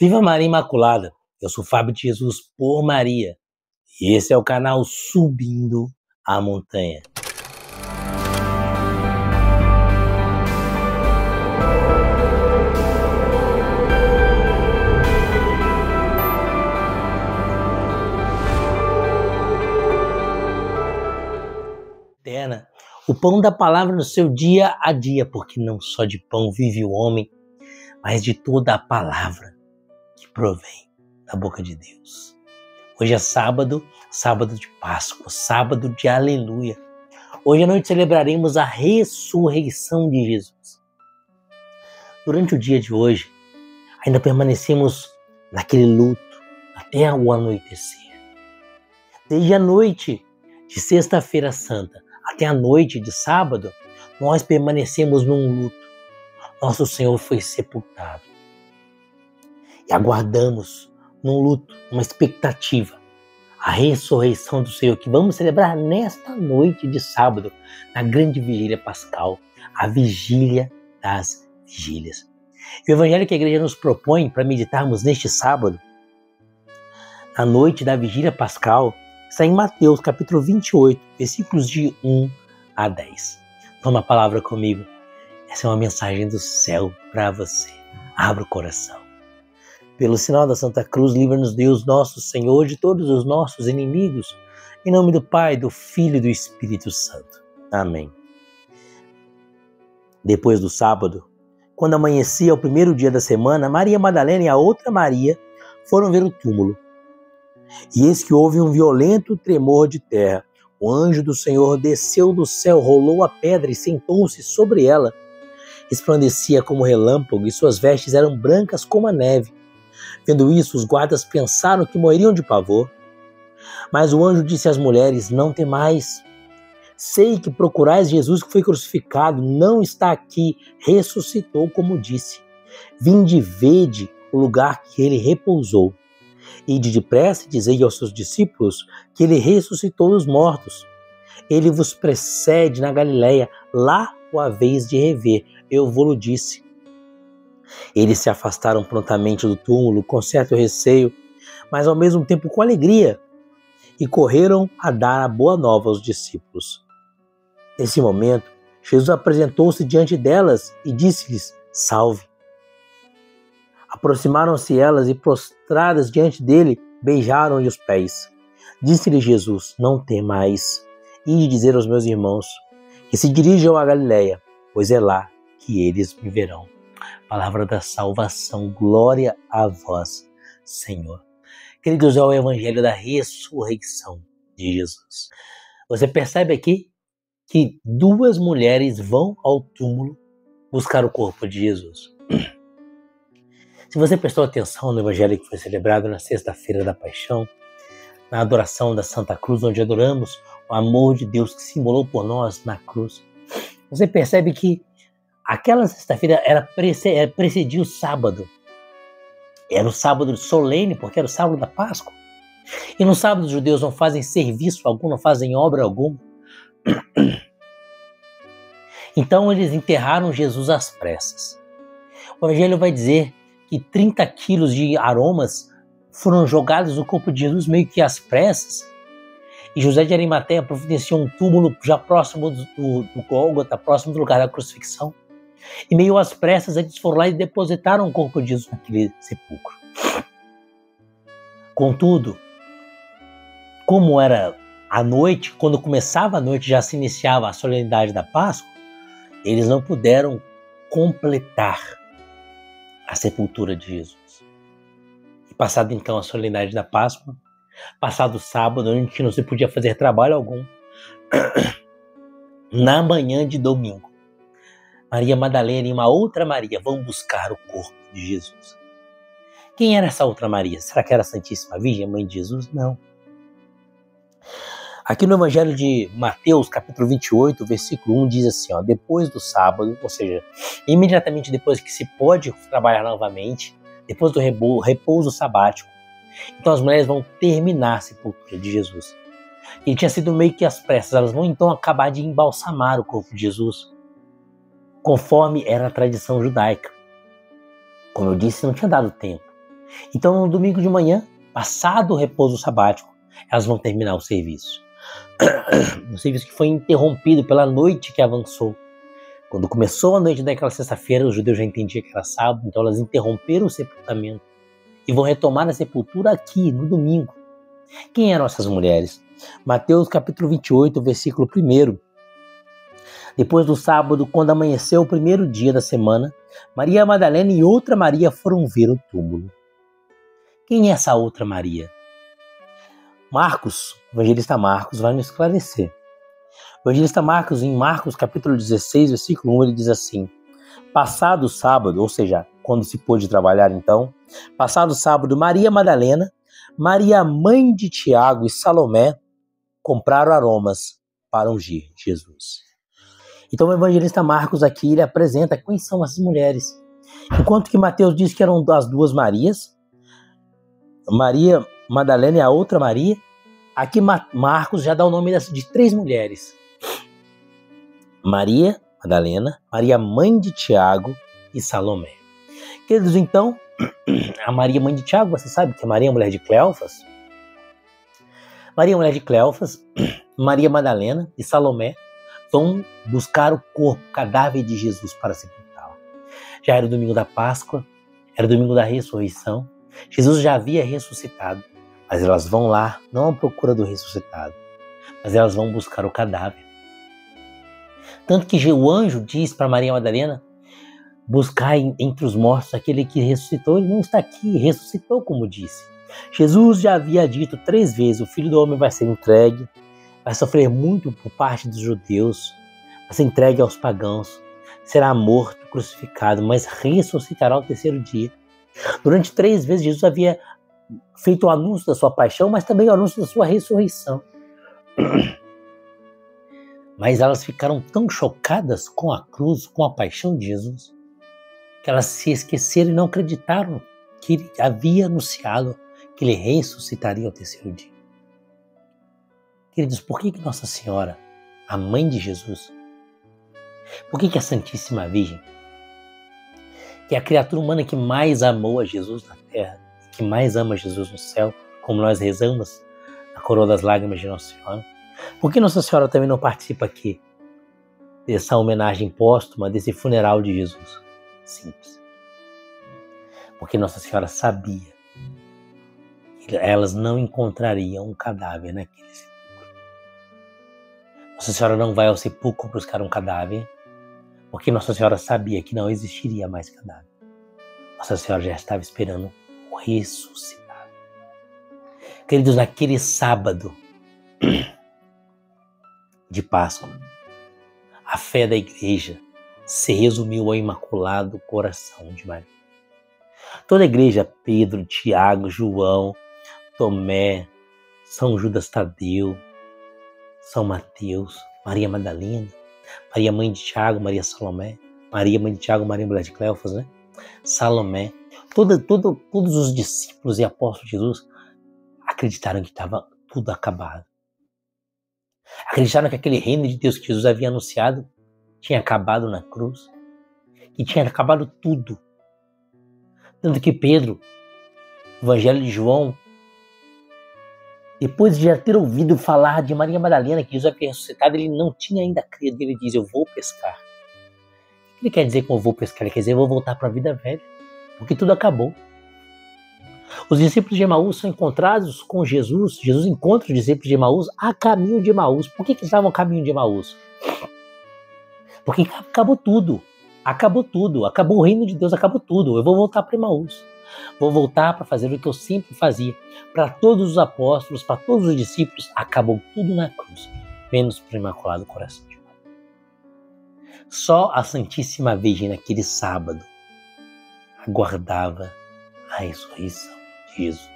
Viva Maria Imaculada! Eu sou Fábio de Jesus por Maria e esse é o canal Subindo a Montanha. Eterna, o pão da palavra no seu dia a dia, porque não só de pão vive o homem, mas de toda a palavra que provém da boca de Deus. Hoje é sábado, sábado de Páscoa, sábado de Aleluia. Hoje à noite celebraremos a ressurreição de Jesus. Durante o dia de hoje, ainda permanecemos naquele luto até o anoitecer. Desde a noite de sexta-feira santa até a noite de sábado, nós permanecemos num luto. Nosso Senhor foi sepultado. E aguardamos num luto, uma expectativa, a ressurreição do Senhor, que vamos celebrar nesta noite de sábado, na grande vigília pascal, a vigília das vigílias. E o evangelho que a igreja nos propõe para meditarmos neste sábado, na noite da vigília pascal, está em Mateus capítulo 28, versículos de 1 a 10. Toma a palavra comigo. Essa é uma mensagem do céu para você. Abra o coração. Pelo sinal da Santa Cruz, livra-nos Deus, nosso Senhor, de todos os nossos inimigos. Em nome do Pai, do Filho e do Espírito Santo. Amém. Depois do sábado, quando amanhecia o primeiro dia da semana, Maria Madalena e a outra Maria foram ver o túmulo. E eis que houve um violento tremor de terra. O anjo do Senhor desceu do céu, rolou a pedra e sentou-se sobre ela. Resplandecia como relâmpago e suas vestes eram brancas como a neve. Vendo isso, os guardas pensaram que morreriam de pavor. Mas o anjo disse às mulheres: não temais. Sei que procurais Jesus que foi crucificado, não está aqui, ressuscitou como disse. Vinde e vede o lugar que ele repousou. Ide depressa e dizei aos seus discípulos que ele ressuscitou dos mortos. Ele vos precede na Galileia, lá o haveis de rever, eu vou-lo disse. Eles se afastaram prontamente do túmulo com certo receio, mas ao mesmo tempo com alegria, e correram a dar a boa nova aos discípulos. Nesse momento, Jesus apresentou-se diante delas e disse-lhes: salve. Aproximaram-se elas e, prostradas diante dele, beijaram-lhe os pés. Disse-lhe Jesus: não temais, ide dizer aos meus irmãos que se dirijam à Galileia, pois é lá que eles me verão. Palavra da salvação, glória a vós, Senhor. Queridos, é o evangelho da ressurreição de Jesus. Você percebe aqui que duas mulheres vão ao túmulo buscar o corpo de Jesus. Se você prestou atenção no evangelho que foi celebrado na sexta-feira da paixão, na adoração da Santa Cruz, onde adoramos o amor de Deus que se imolou por nós na cruz, você percebe que aquela sexta-feira precedia o sábado. Era o sábado solene, porque era o sábado da Páscoa. E no sábado os judeus não fazem serviço algum, não fazem obra alguma. Então eles enterraram Jesus às pressas. O evangelho vai dizer que 30 quilos de aromas foram jogados no corpo de Jesus meio que às pressas. E José de Arimateia providenciou um túmulo já próximo do Gólgota, próximo do lugar da crucifixão. E meio às pressas eles foram lá e depositaram o corpo de Jesus naquele sepulcro. Contudo, como era a noite, quando começava a noite já se iniciava a solenidade da Páscoa, eles não puderam completar a sepultura de Jesus. E passado então a solenidade da Páscoa, passado o sábado, onde não se podia fazer trabalho algum, na manhã de domingo, Maria Madalena e uma outra Maria vão buscar o corpo de Jesus. Quem era essa outra Maria? Será que era a Santíssima Virgem, mãe de Jesus? Não. Aqui no Evangelho de Mateus, capítulo 28, versículo 1, diz assim, depois do sábado, ou seja, imediatamente depois que se pode trabalhar novamente, depois do repouso sabático, então as mulheres vão terminar a sepultura de Jesus. Ele tinha sido meio que às pressas, elas vão então acabar de embalsamar o corpo de Jesus, conforme era a tradição judaica. Como eu disse, não tinha dado tempo. Então, no domingo de manhã, passado o repouso sabático, elas vão terminar o serviço. Um serviço que foi interrompido pela noite que avançou. Quando começou a noite daquela sexta-feira, os judeus já entendiam que era sábado, então elas interromperam o sepultamento e vão retomar a sepultura aqui, no domingo. Quem eram essas mulheres? Mateus capítulo 28, versículo 1. Depois do sábado, quando amanheceu o primeiro dia da semana, Maria Madalena e outra Maria foram ver o túmulo. Quem é essa outra Maria? Marcos, o evangelista Marcos, vai nos esclarecer. O evangelista Marcos, em Marcos capítulo 16, versículo 1, ele diz assim: passado o sábado, ou seja, quando se pôde trabalhar então, passado o sábado, Maria Madalena, Maria mãe de Tiago e Salomé compraram aromas para ungir Jesus. Então o evangelista Marcos aqui, ele apresenta quem são essas mulheres. Enquanto que Mateus diz que eram as duas Marias, Maria Madalena e a outra Maria, aqui Marcos já dá o nome de 3 mulheres. Maria Madalena, Maria mãe de Tiago e Salomé. Queridos, então, a Maria mãe de Tiago, você sabe que é Maria mulher de Cleofas? Maria mulher de Cleofas, Maria Madalena e Salomé vão buscar o corpo, o cadáver de Jesus para sepultá-lo. Já era o domingo da Páscoa, era o domingo da ressurreição. Jesus já havia ressuscitado, mas elas vão lá, não à procura do ressuscitado, mas elas vão buscar o cadáver. Tanto que o anjo diz para Maria Madalena buscar entre os mortos aquele que ressuscitou. Ele não está aqui, ressuscitou como disse. Jesus já havia dito 3 vezes, o Filho do Homem vai ser entregue, vai sofrer muito por parte dos judeus, vai ser entregue aos pagãos, será morto, crucificado, mas ressuscitará ao 3º dia. Durante 3 vezes Jesus havia feito o anúncio da sua paixão, mas também o anúncio da sua ressurreição. Mas elas ficaram tão chocadas com a cruz, com a paixão de Jesus, que elas se esqueceram e não acreditaram que ele havia anunciado que ele ressuscitaria ao 3º dia. Queridos, por que Nossa Senhora, a mãe de Jesus, por que a Santíssima Virgem, que é a criatura humana que mais amou a Jesus na terra, que mais ama Jesus no céu, como nós rezamos na coroa das lágrimas de Nossa Senhora, por que Nossa Senhora também não participa aqui dessa homenagem póstuma, desse funeral de Jesus? Simples. Porque Nossa Senhora sabia que elas não encontrariam um cadáver naquele sepulcro. Nossa Senhora não vai ao sepulcro buscar um cadáver, porque Nossa Senhora sabia que não existiria mais cadáver. Nossa Senhora já estava esperando o ressuscitado. Queridos, naquele sábado de Páscoa, a fé da igreja se resumiu ao Imaculado Coração de Maria. Toda a igreja, Pedro, Tiago, João, Tomé, São Judas Tadeu, São Mateus, Maria Madalena, Maria mãe de Tiago, Maria Salomé, Maria mãe de Tiago, Maria mulher de Cleofas, né? Salomé, todos os discípulos e apóstolos de Jesus acreditaram que estava tudo acabado. Acreditaram que aquele reino de Deus que Jesus havia anunciado tinha acabado na cruz, que tinha acabado tudo. Tanto que Pedro, no Evangelho de João, depois de já ter ouvido falar de Maria Madalena, que Jesus havia ressuscitado, ele não tinha ainda crido. Ele diz: eu vou pescar. O que ele quer dizer com eu vou pescar? Ele quer dizer: eu vou voltar para a vida velha, porque tudo acabou. Os discípulos de Emaús são encontrados com Jesus. Jesus encontra os discípulos de Emaús a caminho de Emaús. Por que eles estavam a caminho de Emaús? Porque acabou tudo. Acabou tudo. Acabou o reino de Deus, acabou tudo. Eu vou voltar para Emaús. Vou voltar para fazer o que eu sempre fazia. Para todos os apóstolos, para todos os discípulos, acabou tudo na cruz, menos para o Imaculado Coração de Maria. Só a Santíssima Virgem, naquele sábado, aguardava a ressurreição de Jesus.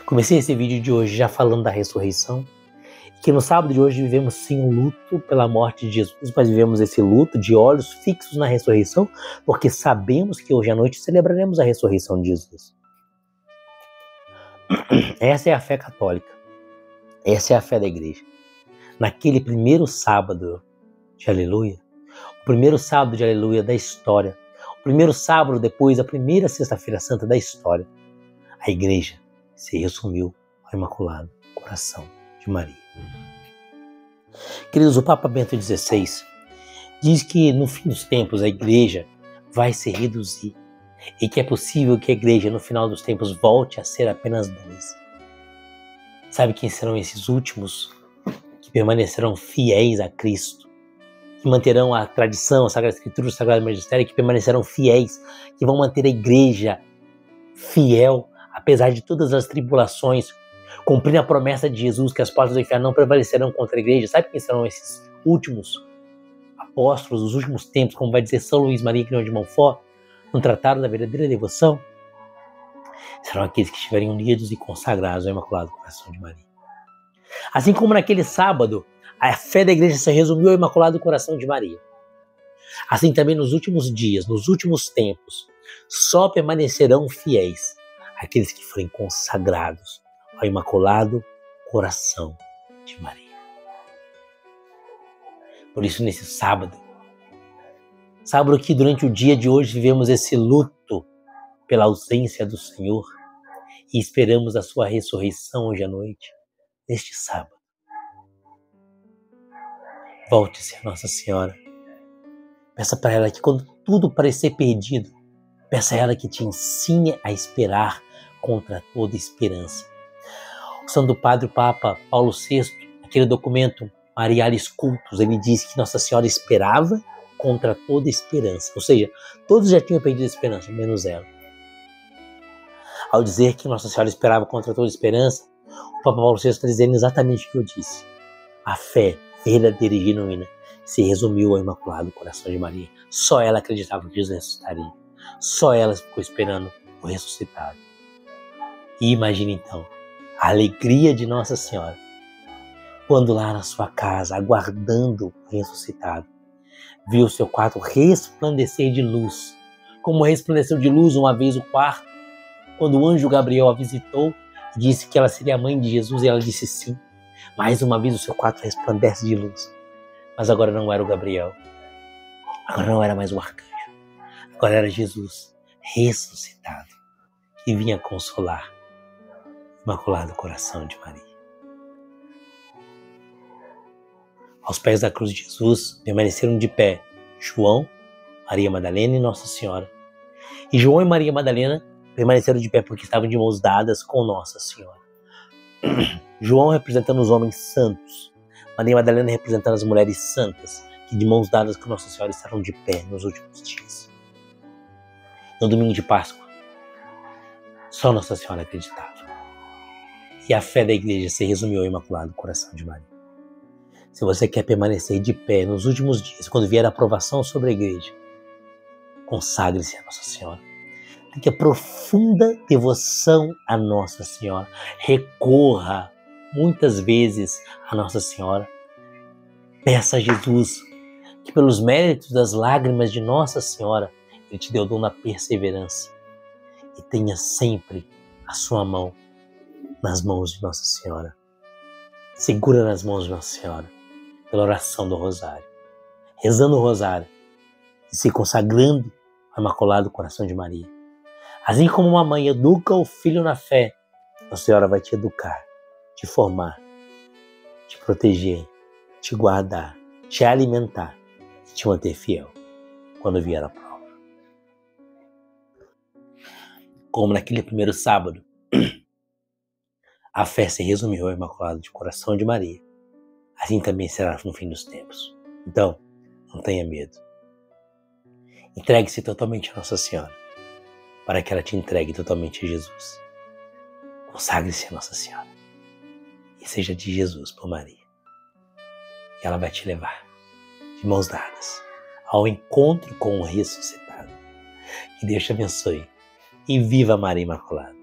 Comecei esse vídeo de hoje já falando da ressurreição, que no sábado de hoje vivemos sim um luto pela morte de Jesus, mas vivemos esse luto de olhos fixos na ressurreição, porque sabemos que hoje à noite celebraremos a ressurreição de Jesus. Essa é a fé católica, essa é a fé da igreja. Naquele primeiro sábado de aleluia, o primeiro sábado de aleluia da história, o primeiro sábado depois da primeira sexta-feira santa da história, A igreja se resumiu ao Imaculado Coração de Maria. Queridos, o Papa Bento XVI diz que no fim dos tempos a igreja vai se reduzir e que é possível que a igreja no final dos tempos volte a ser apenas 12. Sabe quem serão esses últimos que permanecerão fiéis a Cristo, que manterão a tradição, a Sagrada Escritura, o Sagrado Magistério, que permanecerão fiéis, que vão manter a igreja fiel, apesar de todas as tribulações, cumprindo a promessa de Jesus que as portas do inferno não prevalecerão contra a igreja. Sabe quem serão esses últimos apóstolos, os últimos tempos, como vai dizer São Luís Maria Grignard de Montfort, no Tratado da Verdadeira Devoção? Serão aqueles que estiverem unidos e consagrados ao Imaculado Coração de Maria. Assim como naquele sábado, a fé da igreja se resumiu ao Imaculado Coração de Maria. Assim também nos últimos dias, nos últimos tempos, só permanecerão fiéis aqueles que forem consagrados ao Imaculado Coração de Maria. Por isso, nesse sábado que durante o dia de hoje vivemos esse luto pela ausência do Senhor e esperamos a sua ressurreição hoje à noite, neste sábado, volte-se a Nossa Senhora. Peça para ela que quando tudo parecer perdido, peça a ela que te ensine a esperar contra toda esperança. O Santo Padre Papa Paulo VI, aquele documento Marialis Cultus, ele diz que Nossa Senhora esperava contra toda esperança. Ou seja, todos já tinham perdido a esperança, menos ela. Ao dizer que Nossa Senhora esperava contra toda esperança, o Papa Paulo VI está dizendo exatamente o que eu disse. A fé verdadeira e genuína se resumiu ao Imaculado Coração de Maria. Só ela acreditava que Jesus ressuscitaria. Só ela ficou esperando o ressuscitado. E imagine então a alegria de Nossa Senhora quando lá na sua casa, aguardando o ressuscitado, viu o seu quarto resplandecer de luz. Como resplandeceu de luz uma vez o quarto, quando o anjo Gabriel a visitou e disse que ela seria a mãe de Jesus, e ela disse sim. Mais uma vez o seu quarto resplandece de luz. Mas agora não era o Gabriel. Agora não era mais o arcanjo. Agora era Jesus ressuscitado, que vinha consolar o Imaculado Coração de Maria. Aos pés da cruz de Jesus permaneceram de pé João, Maria Madalena e Nossa Senhora. E João e Maria Madalena permaneceram de pé porque estavam de mãos dadas com Nossa Senhora. João representando os homens santos, Maria Madalena representando as mulheres santas, que de mãos dadas com Nossa Senhora estavam de pé nos últimos dias. No domingo de Páscoa, só Nossa Senhora acreditava. E a fé da igreja se resumiu ao Imaculado Coração de Maria. Se você quer permanecer de pé nos últimos dias, quando vier a aprovação sobre a igreja, consagre-se a Nossa Senhora. Tenha profunda devoção a Nossa Senhora. Recorra muitas vezes a Nossa Senhora. Peça a Jesus que pelos méritos das lágrimas de Nossa Senhora, Ele te dê o dom da perseverança. E tenha sempre a sua mão nas mãos de Nossa Senhora. Segura nas mãos de Nossa Senhora, pela oração do Rosário. Rezando o Rosário e se consagrando ao Imaculado Coração de Maria. Assim como uma mãe educa o filho na fé, Nossa Senhora vai te educar, te formar, te proteger, te guardar, te alimentar e te manter fiel quando vier a prova. Como naquele primeiro sábado, a fé se resumiu ao Imaculado de Coração de Maria. Assim também será no fim dos tempos. Então, não tenha medo. Entregue-se totalmente a Nossa Senhora, para que ela te entregue totalmente a Jesus. Consagre-se a Nossa Senhora e seja de Jesus por Maria. E ela vai te levar, de mãos dadas, ao encontro com o ressuscitado. Que Deus te abençoe e viva Maria Imaculada.